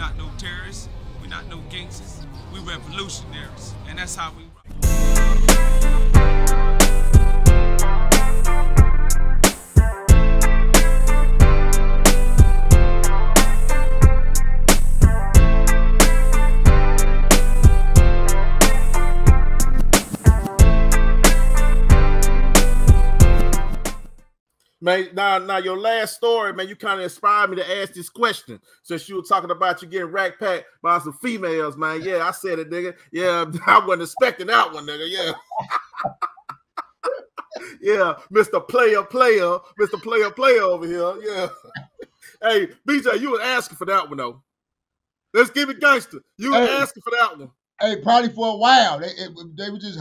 not no terrorists. We not no gangsters. We revolutionaries, and that's how we rock. Man, now your last story, man, you kind of inspired me to ask this question. Since you were talking about you getting rack packed by some females, man. Yeah, I said it, nigga. Yeah, I wasn't expecting that one, nigga. Yeah. Yeah, Mr. Player, over here. Yeah. Hey, BJ, you were asking for that one, though. Let's give it gangster. You were asking for that one. Hey, probably for a while. They were just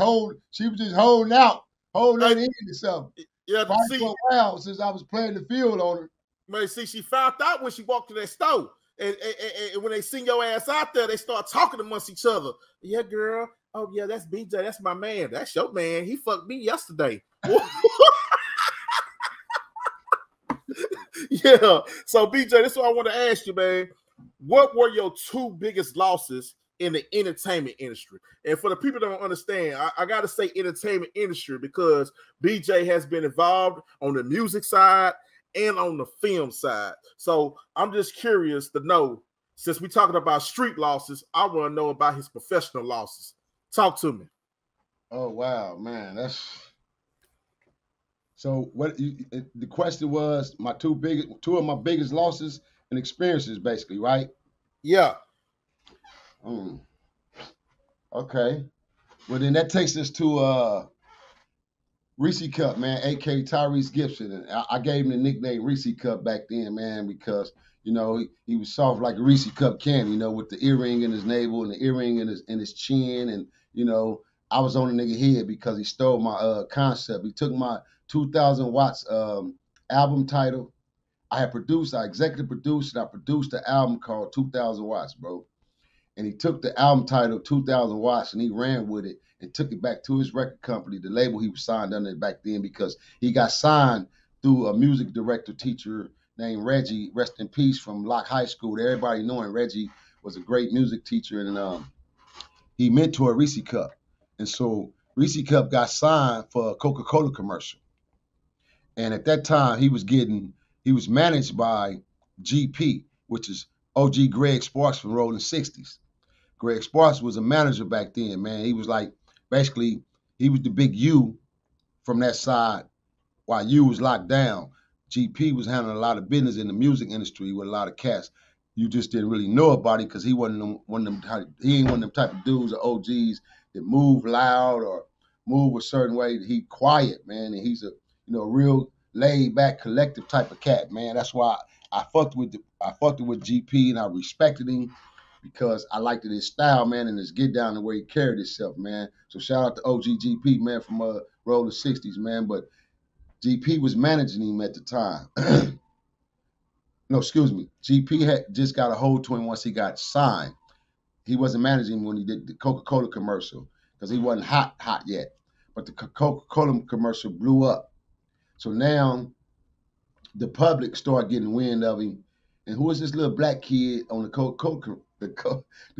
she was just holding out, holding in or something. Yeah, probably for a while since I was playing the field on her. Man, see, she found out when she walked to that store. And when they seen your ass out there, they start talking amongst each other. Yeah, girl. Oh, yeah, that's BJ. That's my man. That's your man. He fucked me yesterday. Yeah. So, BJ, this is what I want to ask you, man. What were your two biggest losses in the entertainment industry? And for the people that don't understand, I got to say entertainment industry because BJ has been involved on the music side and on the film side. So I'm just curious to know, since we're talking about street losses, I want to know about his professional losses. Talk to me. Oh, wow, man. So what the question was, two of my biggest losses and experiences, basically, right? Yeah. Okay. Well, then that takes us to Reese Cup, man, aka Tyrese Gibson. And I gave him the nickname Reese Cup back then, man, because you know he was soft like a Reese Cup candy, you know, with the earring in his navel and the earring in his chin, and you know I was on the nigga head because he stole my concept. He took my 2,000 watts album title. I executive produced, and I produced the album called 2,000 watts, bro. And he took the album title 2,000 watts and he ran with it and took it back to his record company, the label he was signed under back then, because he got signed through a music director teacher named Reggie, rest in peace, from Locke High School. Everybody knowing Reggie was a great music teacher, and he mentored Reese Cup. And so Reese Cup got signed for a Coca-Cola commercial. And at that time, he was managed by GP, which is OG Greg Sparks from Rolling 60s. Greg Sparks was a manager back then, man. He was like, basically, he was the big U from that side while U was locked down. GP was handling a lot of business in the music industry with a lot of cats. You just didn't really know about it because he ain't one of them type of dudes or OGs that move loud or move a certain way. He quiet, man, and he's a real laid back, collective type of cat, man. That's why I fucked with GP and I respected him because I liked his style, man, and his get down the way he carried himself, man. So shout out to OG GP, man, from Rolling 60s, man. But GP was managing him at the time. No, excuse me. GP had just got a hold to him once he got signed. He wasn't managing him when he did the Coca-Cola commercial because he wasn't hot yet. But the Coca-Cola commercial blew up. So now the public started getting wind of him. And who is this little black kid on the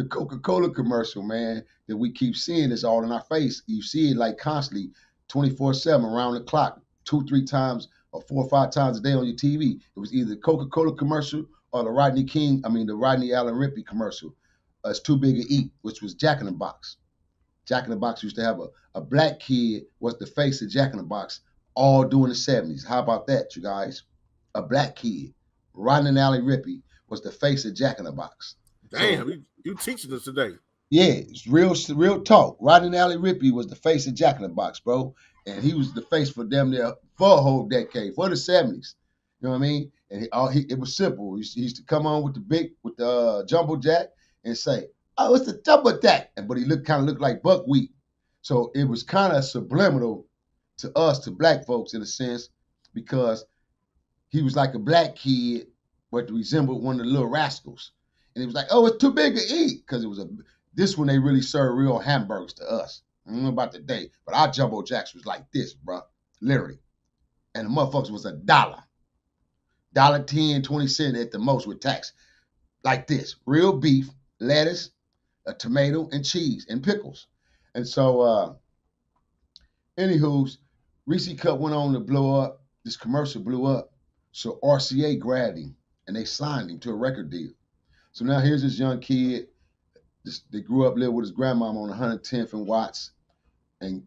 Coca-Cola commercial, man, that we keep seeing this all in our face? You see it like constantly, 24/7, around the clock, 2-3 times or 4 or 5 times a day on your TV. It was either the Coca-Cola commercial or the Rodney Allen Rippey commercial. It's Too Big to Eat, which was Jack in the Box. Jack in the Box used to have a black kid was the face of Jack in the Box all during the 70s. How about that, you guys? A black kid. Rodney Allen Rippey was the face of Jack in the Box. Damn, so, you teaching us today. Yeah, it's real talk. Rodney Allen Rippey was the face of Jack in the Box, bro. And he was the face for them there for a whole decade, for the 70s. You know what I mean? And it was simple. He used to come on with the jumbo jack and say, "Oh, it's the jumbo jack," but he kind of looked like buckwheat. So it was kind of subliminal to us, to black folks, in a sense, because he was like a black kid, but resembled one of the Little Rascals. And it was like, "Oh, it's too big to eat," because it was this one they really served real hamburgers to us. I don't know about today, but our jumbo jacks was like this, bro, literally. And the motherfuckers was $1, $1.10, 20 cents at the most with tax. like this: real beef, lettuce, a tomato, and cheese, and pickles. And so, anywho's, Reese Cup went on to blow up. This commercial blew up. So RCA grabbed him and they signed him to a record deal. So now here's this young kid. They grew up, lived with his grandmama on 110th and Watts, and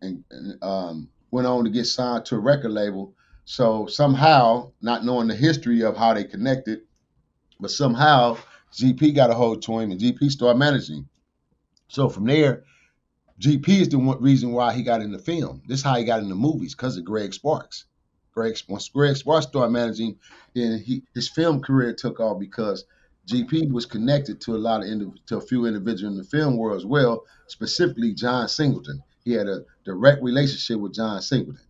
went on to get signed to a record label. So somehow, not knowing the history of how they connected, but somehow GP got a hold to him and GP started managing him. So from there, GP is the reason why he got into film. This is how he got into movies, because of Greg Sparks. Once Greg Sparks started managing, then his film career took off because GP was connected to a few individuals in the film world as well, specifically John Singleton. He had a direct relationship with John Singleton.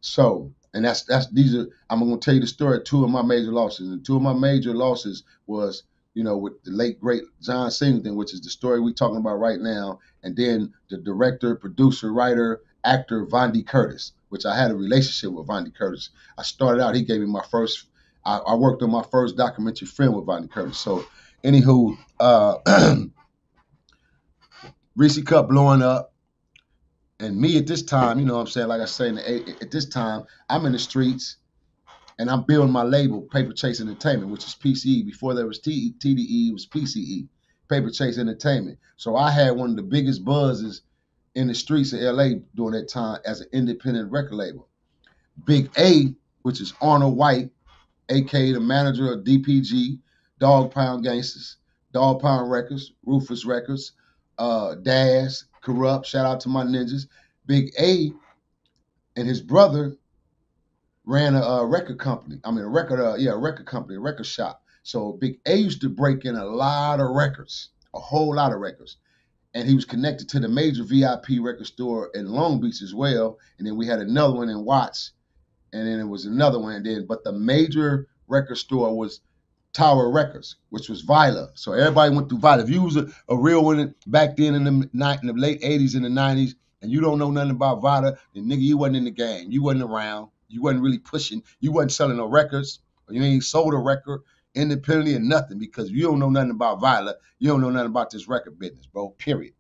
So, and I'm gonna tell you the story of two of my major losses. And two of my major losses was, with the late great John Singleton, which is the story we're talking about right now, and then the director, producer, writer, actor Vondi Curtis, which I had a relationship with Vondi Curtis. I started out, he gave me my first, I worked on my first documentary film with Vondi Curtis. So, anywho, Reese Cup blowing up. And me at this time, what I'm saying, like I say, at this time, I'm in the streets and I'm building my label, Paper Chase Entertainment, which is PCE. Before there was TDE, it was PCE, Paper Chase Entertainment. So I had one of the biggest buzzes in the streets of LA during that time as an independent record label. Big A, which is Arnold White, aka the manager of DPG, Dog Pound Gangsters, Dog Pound Records, Rufus Records, Daz, Corrupt, shout out to my ninjas. Big A and his brother ran a record company. A record company, a record shop. So Big A used to break in a lot of records, a whole lot of records. And he was connected to the major VIP record store in Long Beach as well. And then we had another one in Watts. And then it was another one. But the major record store was Tower Records, which was Vila. So everybody went through Vila. If you was a real one back then in the late 80s and the 90s, and you don't know nothing about Vila, then nigga, you wasn't in the game. You wasn't around. You wasn't really pushing. You wasn't selling no records. Or you ain't sold a record independently or nothing, because you don't know nothing about Vila. You don't know nothing about this record business, bro, period.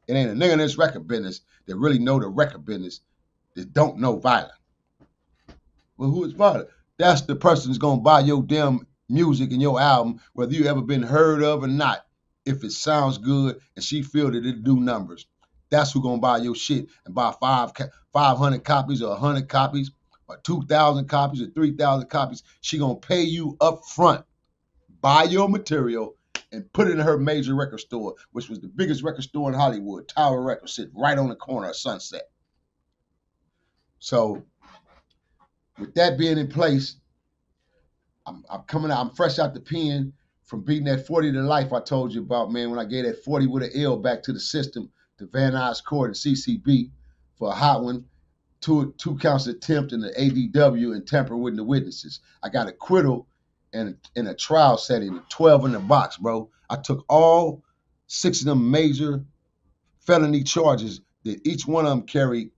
It ain't a nigga in this record business that really know the record business that don't know Vila. Well, who is Vila? That's the person that's going to buy your damn music and your album, whether you ever been heard of or not. If it sounds good and she feel that it do numbers, that's who gonna buy your shit and buy 500 copies or 100 copies or 2,000 copies or 3,000 copies. She gonna pay you up front, buy your material, and put it in her major record store, which was the biggest record store in Hollywood, Tower Records, sitting right on the corner of Sunset. So with that being in place, I'm coming out, I'm fresh out the pen from beating that 40 to life I told you about, man, when I gave that 40 with an L back to the system, to Van Nuys Court and CCB for a hot one, two counts of attempt in the ADW and tampering with the witnesses. I got acquittal in a trial setting, 12 in the box, bro. I took all 6 of them major felony charges that each one of them carried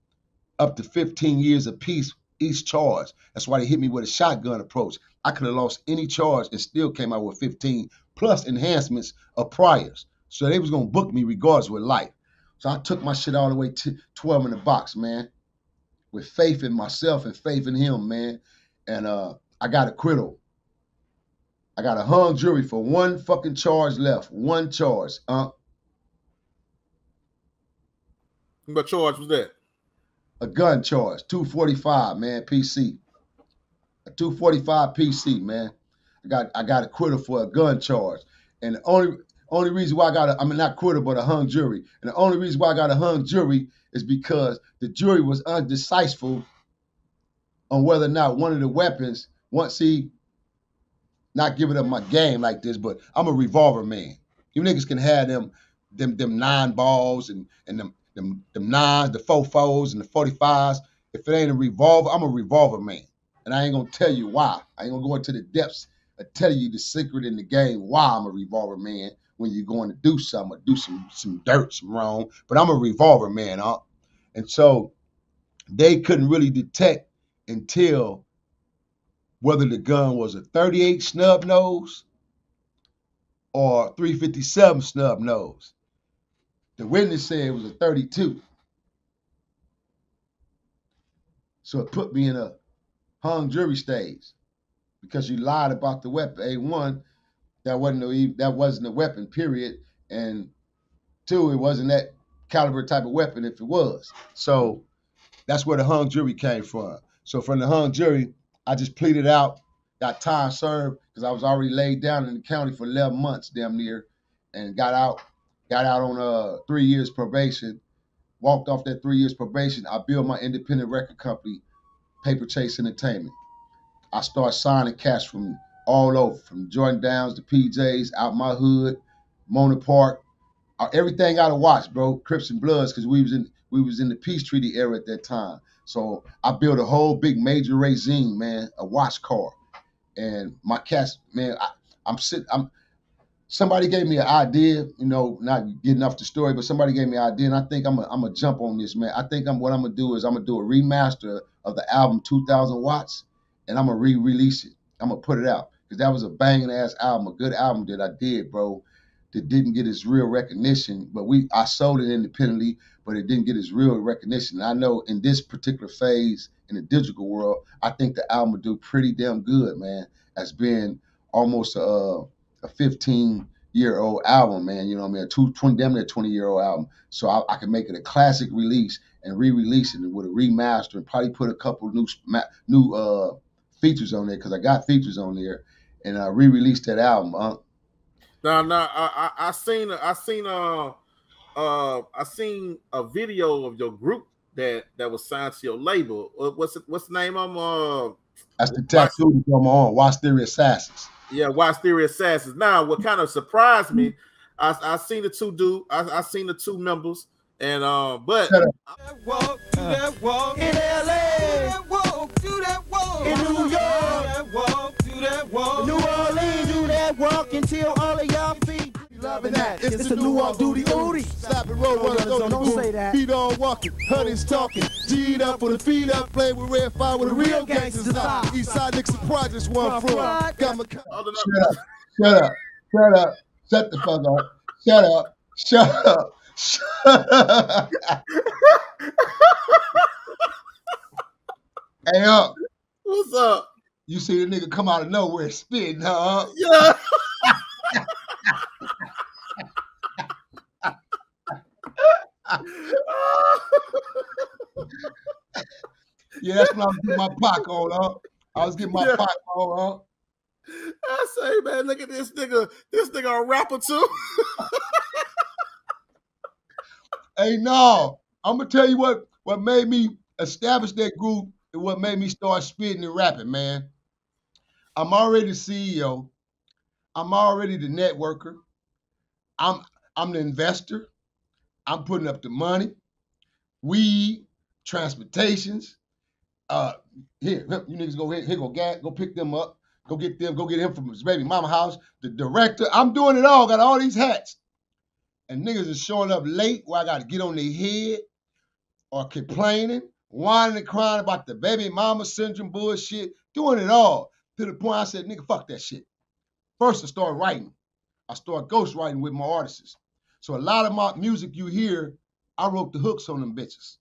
up to 15 years apiece, each charge. That's why they hit me with a shotgun approach. I could have lost any charge and still came out with 15 plus enhancements of priors. So they was going to book me regardless with life. So I took my shit all the way to 12 in the box, man, with faith in myself and faith in him, man. And I got acquittal. I got a hung jury for one fucking charge left. One charge. What charge was that? A gun charge. 245, man, PC. A 245 PC, man. I got acquittal for a gun charge. And the only reason why I got not acquittal, but a hung jury. And the only reason why I got a hung jury is because the jury was undecisive on whether or not one of the weapons, once he, not giving up my game like this, but I'm a revolver man. You niggas can have them 9 balls and them 9s, the 4.4s and the 45s. If it ain't a revolver, I'm a revolver man. And I ain't gonna tell you why. I ain't gonna go into the depths of telling you the secret in the game why I'm a revolver man when you're going to do something or do some dirt, some wrong. But I'm a revolver man, huh? And so they couldn't really detect until whether the gun was a 38 snub nose or 357 snub nose. The witness said it was a 32. So it put me in a hung jury stage because you lied about the weapon. A1, that wasn't a weapon, period. And 2, it wasn't that caliber type of weapon if it was. So that's where the hung jury came from. So from the hung jury, I just pleaded out, got time served because I was already laid down in the county for 11 months, damn near, and got out on 3 years probation. Walked off that 3 years probation. I built my independent record company, Paper Chase Entertainment. I started signing cats from all over, from Jordan Downs to PJs, out my hood, Mona Park, everything out of Watts, bro, Crips and Bloods, because we was in the peace treaty era at that time. So I built a whole big major regime, man, a Watts car, and my cats, man, somebody gave me an idea, not getting off the story, but somebody gave me an idea, and I think I'm gonna jump on this, man. I think what I'm gonna do is I'm gonna do a remaster of the album 2000 Watts, and I'm gonna re-release it. I'm gonna put it out because that was a banging ass album, a good album that I did, bro. That didn't get its real recognition, but I sold it independently, but it didn't get its real recognition. And I know in this particular phase in the digital world, I think the album will do pretty damn good, man. As being almost a 15-year-old album, man. You know what I mean? Damn near 20-year-old album. So I can make it a classic release and re-release it with a remaster and probably put a couple new features on there because I got features on there, and I re-released that album. I seen a video of your group that was signed to your label. What's the name of them? That's the tattoo on my arm. Watch Theory Assassins. Yeah, Watch Theory Assassins. Now, what kind of surprised me, I seen the two dudes. I seen the two members, and but walk, do that walk in LA, walk, do that walk in New York, walk, do that walk New Orleans, do that walk until all of y'all feet. Loving that. It's the new off-duty Oodie. Stop and roll, don't say that. Feet on walking, honey's talking. G'd up for the feet up, play with red fire with the real gangsters. Eastside Nixon Projects, one from. Got my. Shut up. Shut the fuck up. Shut up. Hey, up. What's up? You see the nigga come out of nowhere spitting, huh? Yeah. Yeah, that's when I was getting my pack on, huh? I was getting my pack on, huh? I say, man, look at this nigga. This nigga a rapper too. Hey, no, I'm gonna tell you what made me establish that group and what made me start spitting and rapping, man. I'm already the CEO. I'm already the networker. I'm the investor. I'm putting up the money, weed, transportations. Here, you niggas go here, go pick them up, go get him from his baby mama house. The director, I'm doing it all. Got all these hats, and niggas is showing up late where I got to get on their head or complaining, whining and crying about the baby mama syndrome bullshit. Doing it all to the point I said, nigga, fuck that shit. First, I started writing. I started ghostwriting with my artists. So a lot of my music you hear, I wrote the hooks on them bitches.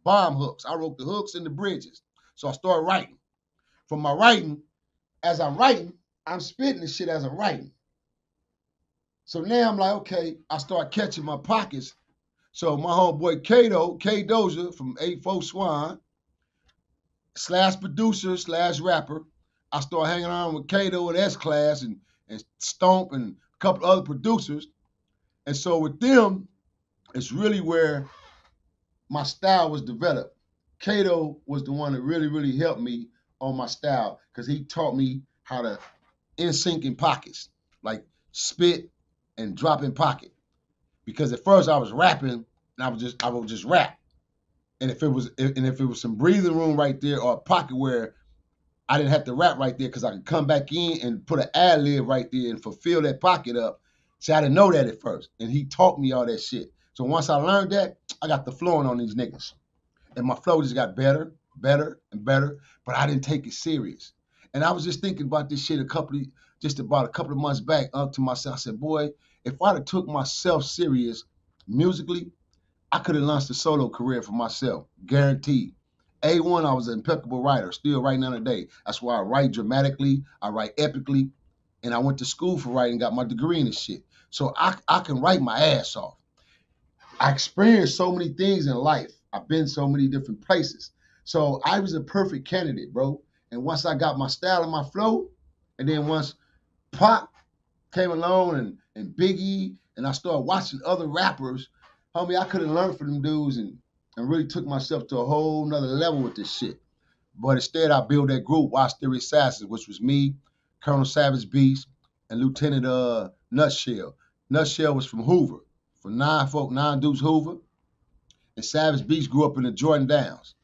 Bomb hooks. I wrote the hooks and the bridges. So I started writing. From my writing, as I'm writing, I'm spitting the shit as I'm writing. So now I'm like, okay, I start catching my pockets. So my homeboy K Doja from 84 Swan, / producer / rapper, I started hanging around with Kato and S-Class and Stomp and a couple other producers. And so with them, it's really where my style was developed. Kato was the one that really, really helped me on my style because he taught me how to in sync in pockets, like spit and drop in pocket. Because at first I was rapping and I would just rap. And if it was some breathing room right there or a pocket where I didn't have to rap right there because I could come back in and put an ad lib right there and fulfill that pocket up. See, I didn't know that at first. And he taught me all that shit. So once I learned that, I got the flowing on these niggas. And my flow just got better, and better, but I didn't take it serious. And I was just thinking about this shit just about a couple of months back to myself. I said, boy, if I'd have took myself serious musically, I could have launched a solo career for myself, guaranteed. A1, I was an impeccable writer, still right now today. That's why I write dramatically, I write epically, and I went to school for writing, got my degree in this shit. So I can write my ass off. I experienced so many things in life. I've been so many different places. So I was a perfect candidate, bro. And once I got my style and my flow, and then once Pop came along and Biggie, and I started watching other rappers, homie, I could have learned from them dudes and really took myself to a whole nother level with this shit. But instead, I built that group, Watch Theory Assassins, which was me, Colonel Savage Beast, and Lieutenant Nutshell. Nutshell was from Hoover, from 9 Dukes Hoover, and Savage Beast grew up in the Jordan Downs.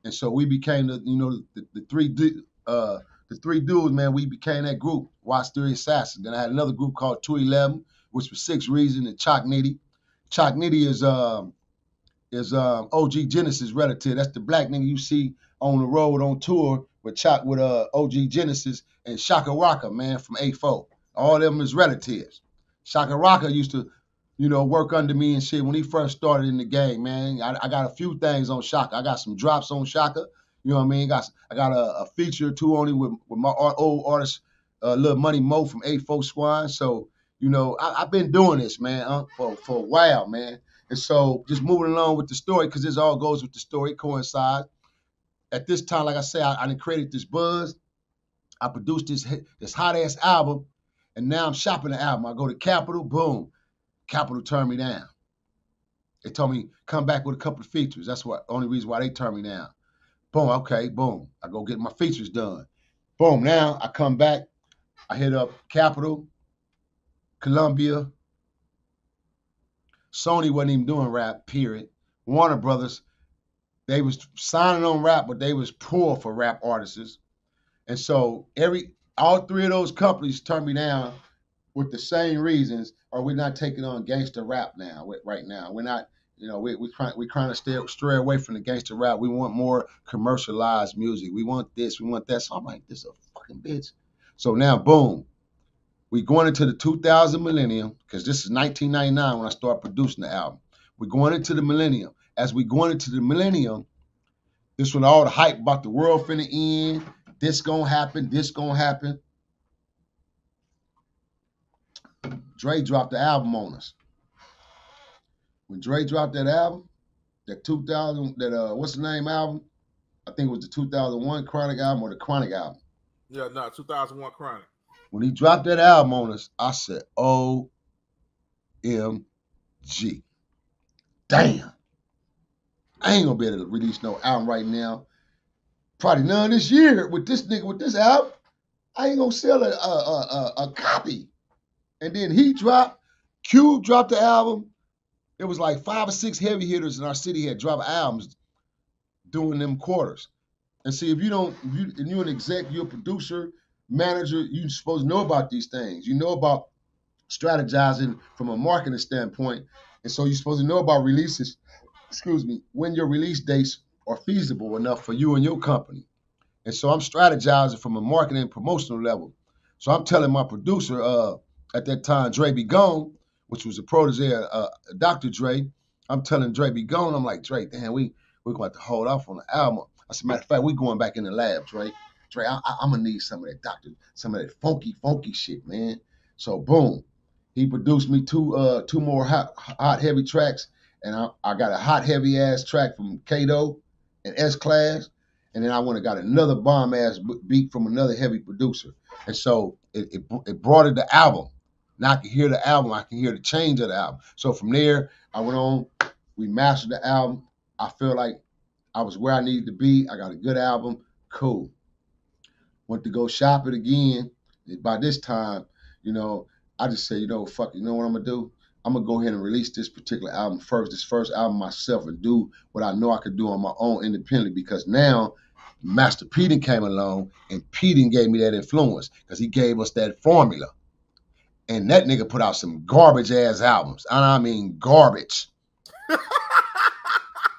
And so we became the three dudes, man. We became that group, Watch Theory Assassins. Then I had another group called 211, which was 6 Reason and Chalk Nitty. Chalk Nitty is OG Genesis relative. That's the black nigga you see on the road on tour with Chalk with OG Genesis and Shaka Raka, man, from A4. All of them is relatives. Shaka Raka used to, work under me and shit when he first started in the game, man. I got a few things on Shaka. I got some drops on Shaka. You know what I mean? I got a feature or two on it with my old artist, Lil Money Mo from A4 Squad. So, I've been doing this, man, for a while, man. And so just moving along with the story, because this all goes with the story, coincides. At this time, like I said, I done created this buzz. I produced this hot-ass album, and now I'm shopping the album. I go to Capitol, boom. Capitol turned me down. They told me, come back with a couple of features. That's the only reason why they turned me down. Boom, okay, boom. I go get my features done. Boom, now I come back. I hit up Capitol, Columbia. Sony wasn't even doing rap, period. Warner Brothers, they was signing on rap, but they was poor for rap artists. And so all 3 of those companies turned me down with the same reasons, or we're not taking on gangster rap now, right now. We're not, we're trying to stray away from the gangster rap. We want more commercialized music. We want this, we want that. So I'm like, this is a fucking bitch. So now, boom. We going into the 2000 millennium, because this is 1999 when I started producing the album. We're going into the millennium. As we going into the millennium, this when all the hype about the world finna end, this gonna happen, this gonna happen. Dre dropped the album on us. When Dre dropped that album, that 2000, what's the name album? I think it was the 2001 Chronic album or the Chronic album. Yeah, no, 2001 Chronic. When he dropped that album on us, I said, OMG. Damn. I ain't gonna be able to release no album right now. Probably none this year with this nigga, with this album. I ain't gonna sell a copy. And then he dropped, Cube dropped the album. It was like 5 or 6 heavy hitters in our city had dropped albums during them quarters. And see, if you're an exec, you're a producer, manager, you're supposed to know about these things. You know about strategizing from a marketing standpoint. And so you're supposed to know about releases, when your release dates are feasible enough for you and your company. And so I'm strategizing from a marketing and promotional level. So I'm telling my producer, at that time, Dre Be Gone, which was a protege of Dr. Dre, I'm telling Dre Be Gone, I'm like, Dre, damn, we're going to have to hold off on the album. As a matter of fact, we going back in the lab, Dre. Dre, I'm going to need some of that some of that funky shit, man. So, boom. He produced me two more hot, heavy tracks, and I got a hot, heavy-ass track from Kato and S-Class, and then I went and got another bomb-ass beat from another heavy producer. And so it brought it the album. Now I can hear the album. I can hear the change of the album. So from there, I went on. We mastered the album. I feel like I was where I needed to be. I got a good album. Cool. Went to go shop it again. By this time, I just said, fuck it. You know what I'm going to do? I'm going to go ahead and release this particular album first, this first album myself, and do what I know I could do on my own independently, because now Master Peden came along, and Peden gave me that influence because he gave us that formula. And that nigga put out some garbage-ass albums. And I mean garbage.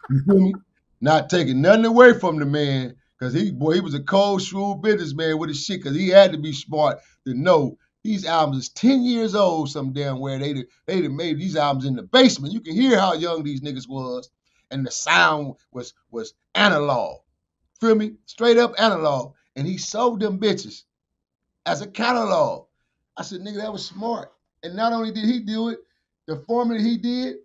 You feel me? Not taking nothing away from the man, because he was a cold, shrewd businessman with his shit, because he had to be smart to know These albums is 10 years old, some damn where they'd made these albums in the basement. You can hear how young these niggas was, and the sound was analog. Feel me? Straight up analog. And he sold them bitches as a catalog. I said, nigga, that was smart. And not only did he do it, the formula he did,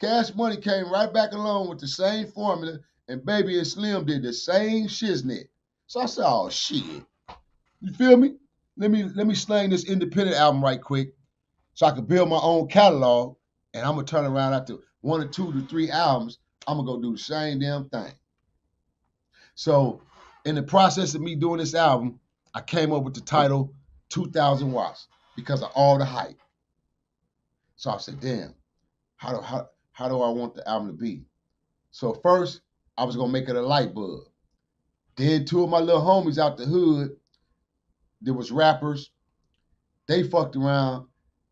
Cash Money came right back along with the same formula, and Baby and Slim did the same shiznit. So I said, oh shit. You feel me? Let me slang this independent album right quick so I can build my own catalog, and I'm gonna turn around after 1 or 2 to 3 albums, I'm gonna go do the same damn thing. So in the process of me doing this album, I came up with the title 2,000 Watts because of all the hype. So I said, damn, how do I want the album to be? So first, I was gonna make it a light bulb. Then 2 of my little homies out the hood, there was rappers, they fucked around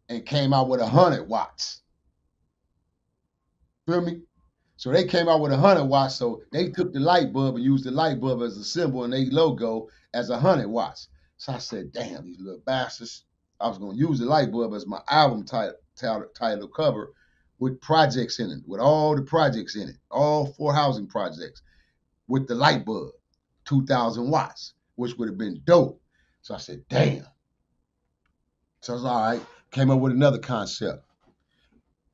and came out with 100 watts. Feel me? So they came out with 100 watts, so they took the light bulb and used the light bulb as a symbol and their logo as 100 watts. So I said, damn, these little bastards. I was gonna use the light bulb as my album title cover with projects in it, with all the projects in it, all 4 housing projects with the light bulb, 2,000 watts, which would have been dope. So I said, damn. So I was all right, came up with another concept.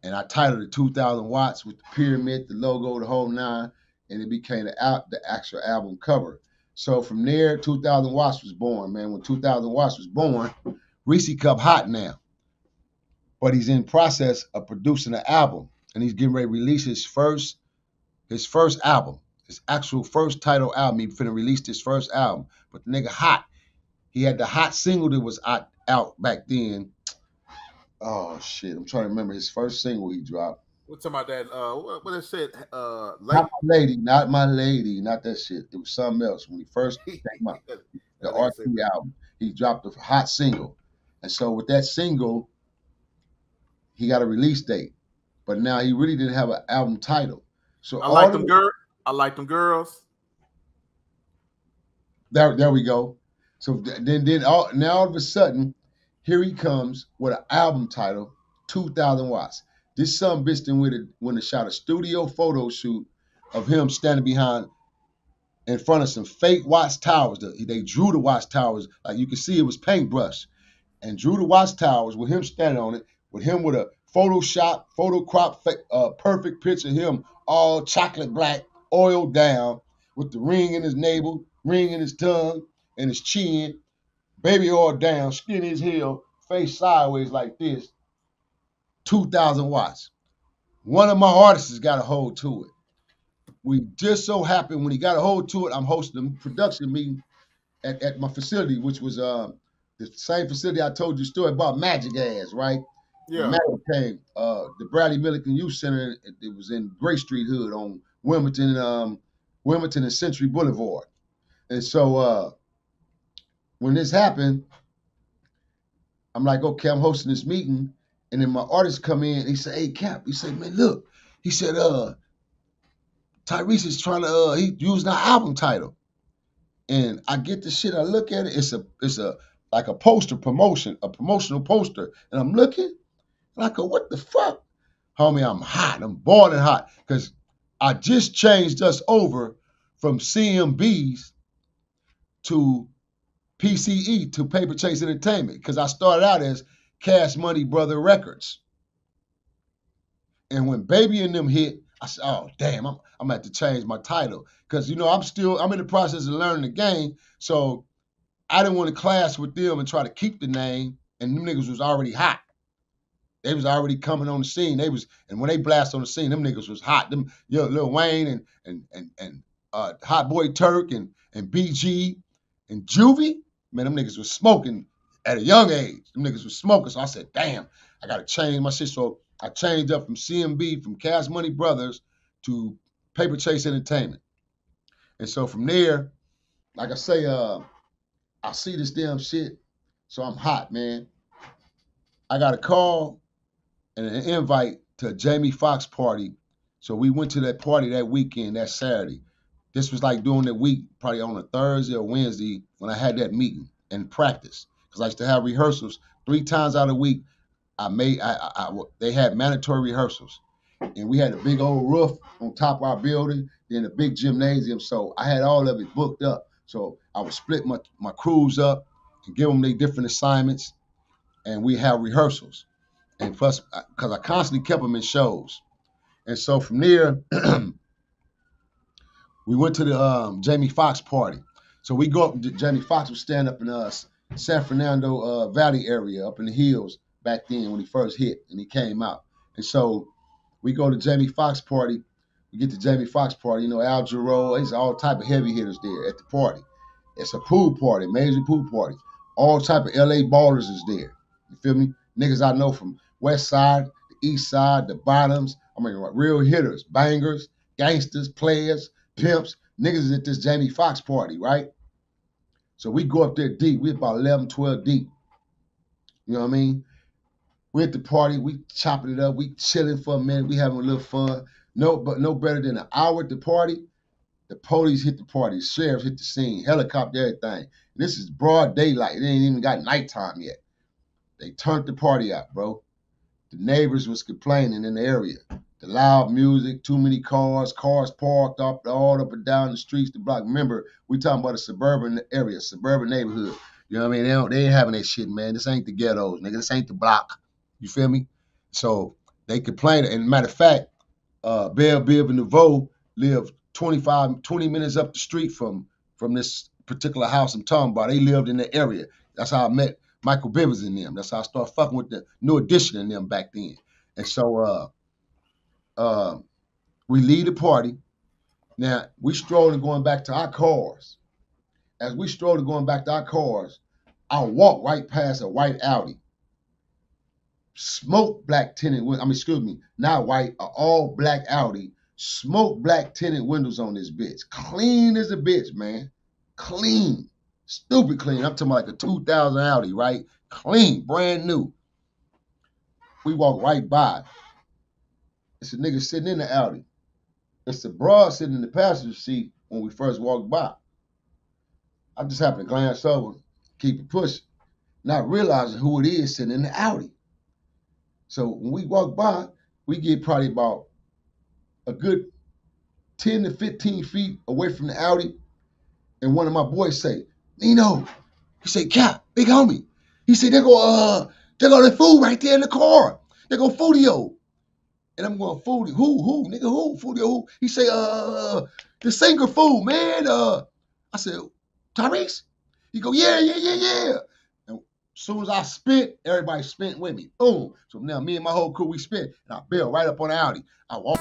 And I titled it 2,000 Watts with the pyramid, the logo, the whole 9, and it became the actual album cover. So from there, 2,000 Watts was born, man. When 2,000 Watts was born, Reese Cup hot now. But he's in process of producing an album, and he's getting ready to release his first album, his actual first title album. He finna release his first album. But the nigga hot. He had the hot single that was out back then. Oh shit, I'm trying to remember his first single he dropped. What's about that? What it said? Not my lady, not that shit. It was something else. When he first came out, the R.O.E album, he dropped a hot single, and so with that single, he got a release date, but now he really didn't have an album title. So I like them girls. I like them girls. There we go. So then all of a sudden, here he comes with an album title, 2,000 Watts. This son bitch then when they shot a studio photo shoot of him standing in front of some fake Watts towers. They drew the Watts towers, like you can see it was paintbrush, and drew the Watts towers with him standing on it, with him with a photo crop, perfect picture of him all chocolate black, oiled down, with the ring in his navel, ring in his tongue, and his chin, baby oil down, skinny as hell, face sideways like this, 2,000 Watts. One of my artists has got a hold to it. We just so happened when he got a hold to it, I'm hosting a production meeting at my facility, which was the same facility I told you a story about Magic Ass, right? Yeah. Magic came, the Bradley Milliken Youth Center, it was in Gray Street Hood on Wilmington and Century Boulevard. And so when this happened, I'm like, okay, I'm hosting this meeting. And then my artist come in, he said, hey, Cap, he said, man, look. He said, Tyrese is trying to, he used our album title. And I get the shit, I look at it, it's a like a promotional poster. And I'm looking, and I go, what the fuck? Homie, I'm hot, I'm boiling hot. Because I just changed us over from CMBs to PCE, to Paper Chase Entertainment, because I started out as Cash Money Brother Records. And when Baby and them hit, I said, oh, damn, I'm gonna have to change my title. Because, I'm in the process of learning the game, so I didn't want to clash with them and try to keep the name, and them niggas was already hot. They was already coming on the scene. And when they blast on the scene, them niggas was hot. Them, Lil Wayne and Hot Boy Turk and BG and Juvie, man, them niggas was smoking at a young age. Them niggas was smoking. So I said, damn, I got to change my shit. So I changed up from CMB, from Cash Money Brothers, to Paper Chase Entertainment. And so from there, like I say, I see this damn shit, so I'm hot, man. I got a call and an invite to a Jamie Foxx party. So we went to that party that weekend, that Saturday. This was like during the week, probably on a Thursday or Wednesday, when I had that meeting and practice. Because because I used to have rehearsals 3 times out of the week. They had mandatory rehearsals, and we had a big old roof on top of our building, then a big gymnasium. So I had all of it booked up. So I would split my crews up and give them their different assignments, and we have rehearsals. And plus, because I constantly kept them in shows. And so from there, we went to the Jamie Foxx party. So we go up, Jamie Foxx was standing up in San Fernando Valley area, up in the hills back then when he first hit and he came out. And so we go to Jamie Foxx party. We get to Jamie Foxx party, you know, Al Jarreau, there's all type of heavy hitters there at the party. It's a pool party, major pool party. All type of LA ballers is there. You feel me? Niggas I know from West Side, the East Side, the Bottoms. I mean, real hitters, bangers, gangsters, players, pimps. Niggas is at this Jamie Foxx party, right? So we go up there deep. We about 11, 12 deep. You know what I mean? We at the party. We chopping it up. We chilling for a minute. We having a little fun. No better than an hour at the party. The police hit the party. Sheriffs hit the scene. Helicopter, everything. This is broad daylight. It ain't even got nighttime yet. They turned the party out, bro. The neighbors was complaining in the area. The loud music, too many cars parked all up and down the streets, the block. Remember, we talking about a suburban area, suburban neighborhood. You know what I mean? They ain't having that shit, man. This ain't the ghettos, nigga. This ain't the block. You feel me? So they complained. And matter of fact, Belle Biv and Nouveau lived 20 minutes up the street from this particular house I'm talking about. They lived in the area. That's how I met Michael Bivens and them. That's how I started fucking with the New Edition and them back then. And so we leave the party. Now, we strolling going back to our cars. As we strolling going back to our cars, I walk right past a white Audi. Smoke black tinted windows. Not white, all black Audi. Smoke black tinted windows on this bitch. Clean as a bitch, man. Clean. Stupid clean. I'm talking about like a 2000 Audi, right? Clean, brand new. We walk right by. It's a nigga sitting in the Audi. It's a broad sitting in the passenger seat when we first walked by. I just happened to glance over, keep it pushing, not realizing who it is sitting in the Audi. So when we walk by, we get probably about a good 10 to 15 feet away from the Audi, and one of my boys say, Nino, he say, Cap, big homie. He said, there go the food right there in the car. There go Foodio. And I'm going, Foodie, who, nigga, who, Foodio, who? He say, the singer Food, man. I said, Tyrese? He go, yeah. And as soon as I spit, everybody spent with me. Boom. So now me and my whole crew, we spit. And I bail right up on the Audi. I walk.